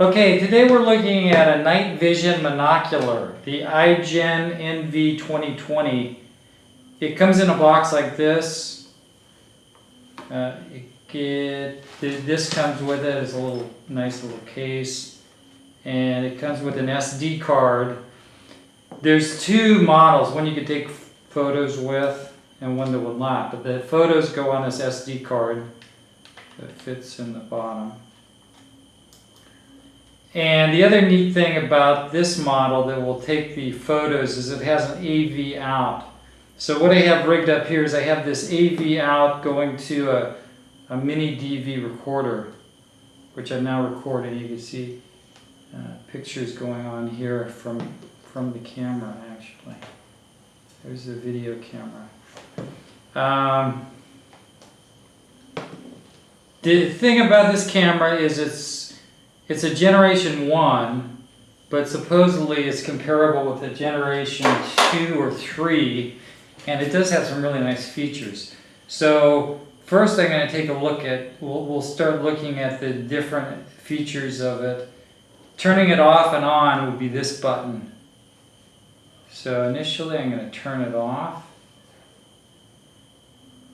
Okay, today we're looking at a night vision monocular, the iGen NV 2020. It comes in a box like this. This comes with it as a nice little case, and it comes with an SD card. There's two models, one you can take photos with and one that will not, but the photos go on this SD card that fits in the bottom. And the other neat thing about this model that will take the photos is it has an AV out. So what I have rigged up here is I have this AV out going to a mini DV recorder, which I'm now recording. You can see pictures going on here from the camera, actually. There's the video camera. The thing about this camera is it's a generation 1, but supposedly it's comparable with a generation 2 or 3, and it does have some really nice features. So first I'm going to take a look at, we'll start looking at the different features of it. Turning it off and on would be this button. So initially I'm going to turn it off,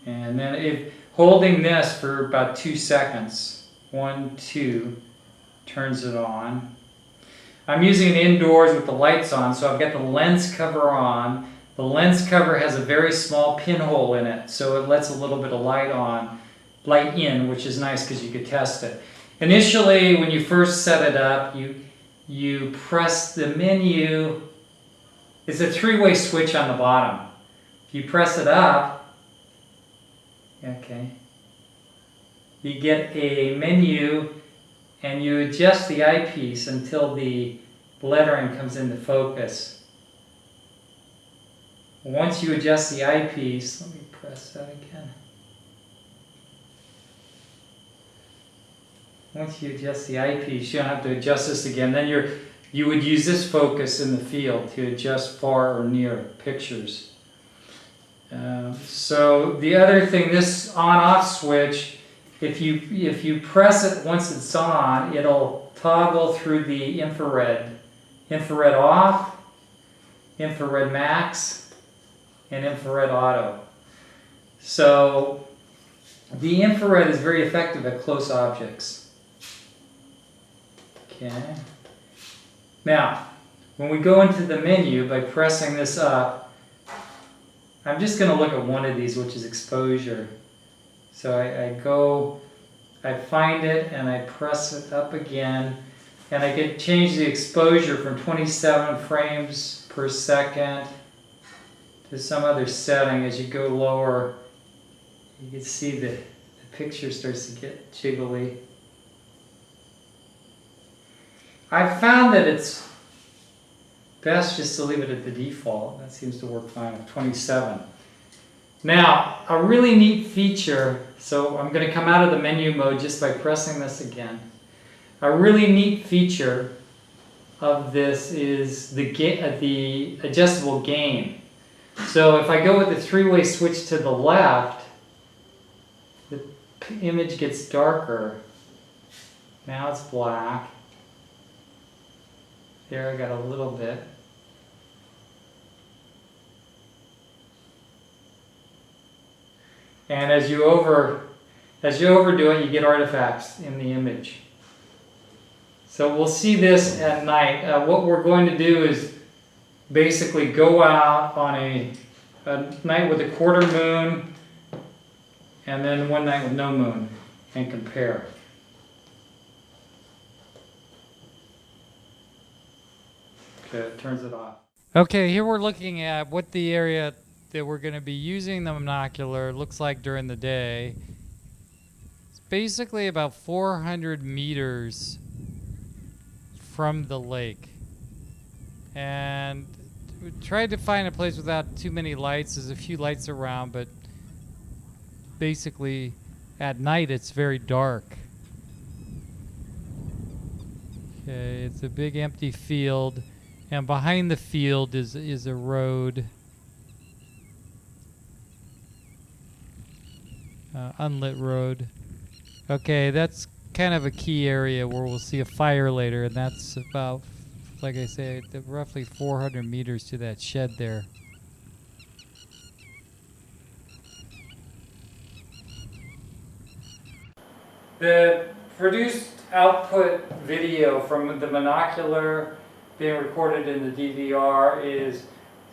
and then holding this for about 2 seconds, 1, 2, turns it on. I'm using it indoors with the lights on, so I've got the lens cover on. The lens cover has a very small pinhole in it, so it lets a little bit of light in, which is nice because you could test it. Initially, when you first set it up, you press the menu. It's a 3-way switch on the bottom. If you press it up, okay, you get a menu, and you adjust the eyepiece until the lettering comes into focus. Once you adjust the eyepiece, let me press that again. Once you adjust the eyepiece, you don't have to adjust this again. Then you would use this focus in the field to adjust far or near pictures. So the other thing, this on-off switch, if you press it once it's on, it'll toggle through the infrared off, infrared max, and infrared auto. So the infrared is very effective at close objects. Okay. Now, when we go into the menu by pressing this up, I'm just going to look at one of these, which is exposure. So I find it and I press it up again, and I can change the exposure from 27 frames per second to some other setting. As you go lower, you can see the picture starts to get jiggly. I've found that it's best just to leave it at the default. That seems to work fine with 27. Now, a really neat feature, so I'm going to come out of the menu mode just by pressing this again. A really neat feature of this is the adjustable gain. So if I go with the 3-way switch to the left, the image gets darker. Now it's black. There, I got a little bit. And as you overdo it, you get artifacts in the image. So we'll see this at night. What we're going to do is basically go out on a night with a quarter moon, and then one night with no moon, and compare. Okay, it turns it off. Okay, here we're looking at what the area that we're going to be using the monocular looks like during the day. It's basically about 400 meters from the lake, and we tried to find a place without too many lights. There's a few lights around, but basically at night it's very dark. Okay, it's a big empty field, and behind the field is a road. Unlit road. Okay, that's kind of a key area where we'll see a fire later, and that's about, like I say, roughly 400 meters to that shed there. The produced output video from the Monocular being recorded in the DVR is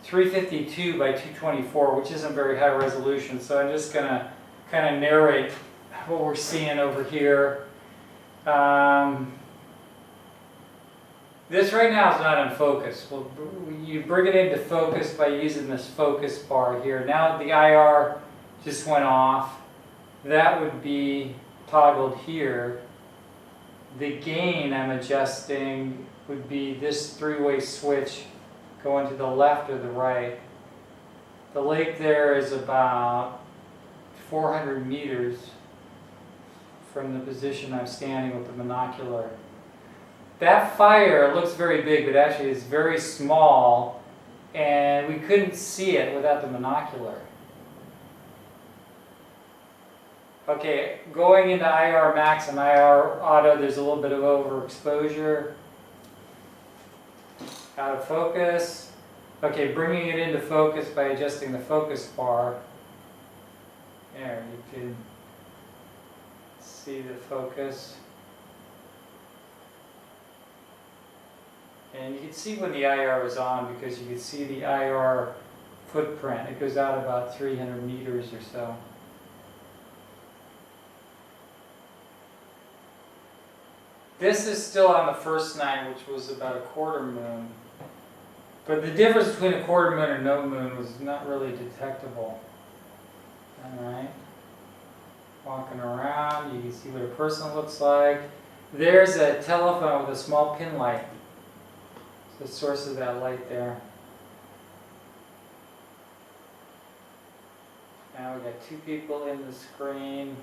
352 by 224, which isn't very high resolution, so I'm just going to kind of narrate what we're seeing over here. This right now is not in focus. Well, you bring it into focus by using this focus bar here. Now the IR just went off. That would be toggled here. The gain I'm adjusting would be this three-way switch going to the left or the right. The lake there is about 400 meters from the position I'm standing with the monocular. That fire looks very big, but actually it's very small, and we couldn't see it without the monocular. Okay, going into IR max and IR auto, there's a little bit of overexposure. Out of focus. Okay, bringing it into focus by adjusting the focus bar. There, you can see the focus. And you can see when the IR is on because you can see the IR footprint. It goes out about 300 meters or so. This is still on the first night, which was about a quarter moon. But the difference between a quarter moon and no moon was not really detectable. Alright. Walking around, you can see what a person looks like. There's a telephone with a small pin light. It's the source of that light there. Now we got two people in the screen.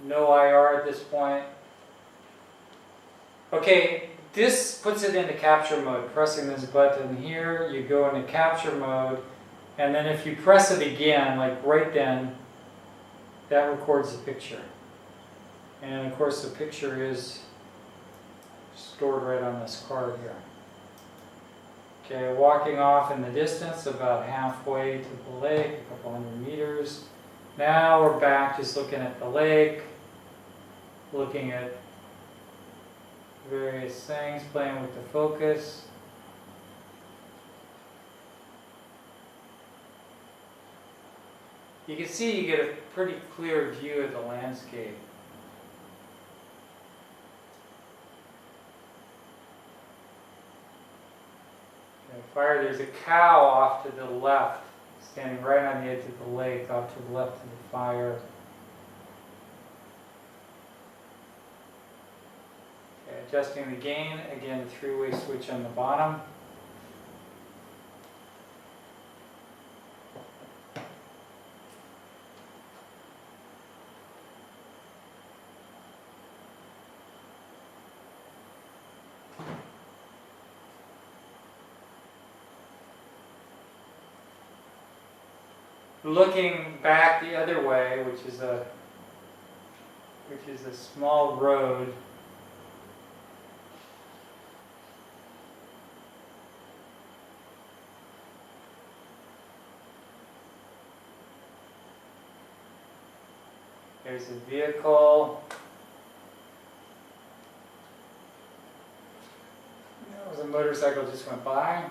No IR at this point. Okay, this puts it into capture mode. Pressing this button here, you go into capture mode, and then if you press it again, like right then, that records the picture. And of course the picture is stored right on this card here. Okay, walking off in the distance about halfway to the lake, a couple hundred meters. Now we're back just looking at the lake, looking at various things, playing with the focus. You can see you get a pretty clear view of the landscape. Okay, fire, there's a cow off to the left, standing right on the edge of the lake, off to the left of the fire. Okay, adjusting the gain, again, the three-way switch on the bottom. Looking back the other way, which is a small road. There's a vehicle. There was a motorcycle just went by.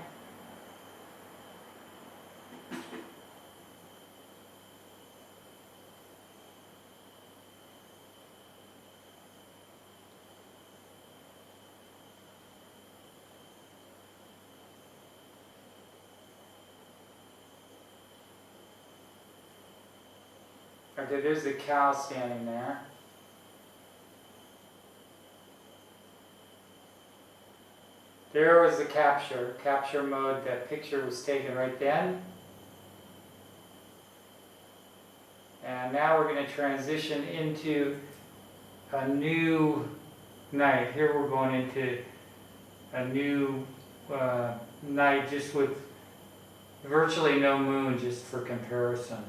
Okay, there's the cow standing there. There was the capture mode. That picture was taken right then. And now we're going to transition into a new night. Here we're going into a new night just with Virtually no moon, just for comparison.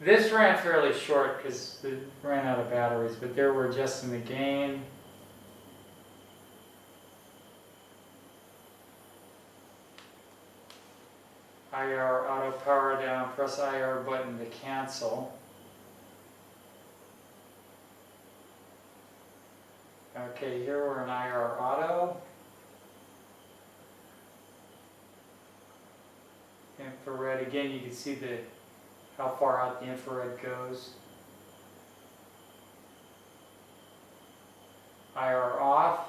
This ran fairly short because it ran out of batteries, but there we're adjusting the gain. IR auto power down, press IR button to cancel. Okay, here we're in IR auto. Infrared, again you can see how far out the infrared goes. IR off.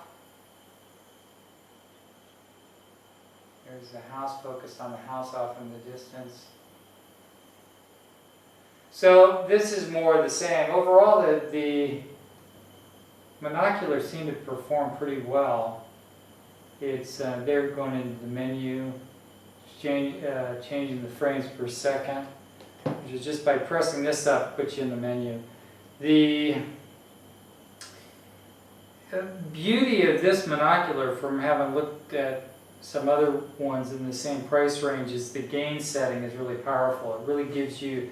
There's the house, focused on the house off in the distance. So this is more the same. Overall, the Monocular seem to perform pretty well. It's they're going into the menu, changing the frames per second, which is just by pressing this up, puts you in the menu. The beauty of this Monocular, from having looked at some other ones in the same price range, is the gain setting is really powerful. It really gives you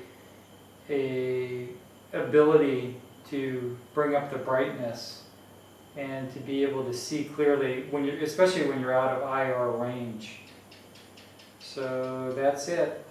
a ability to bring up the brightness and to be able to see clearly when especially when you're out of IR range. So that's it.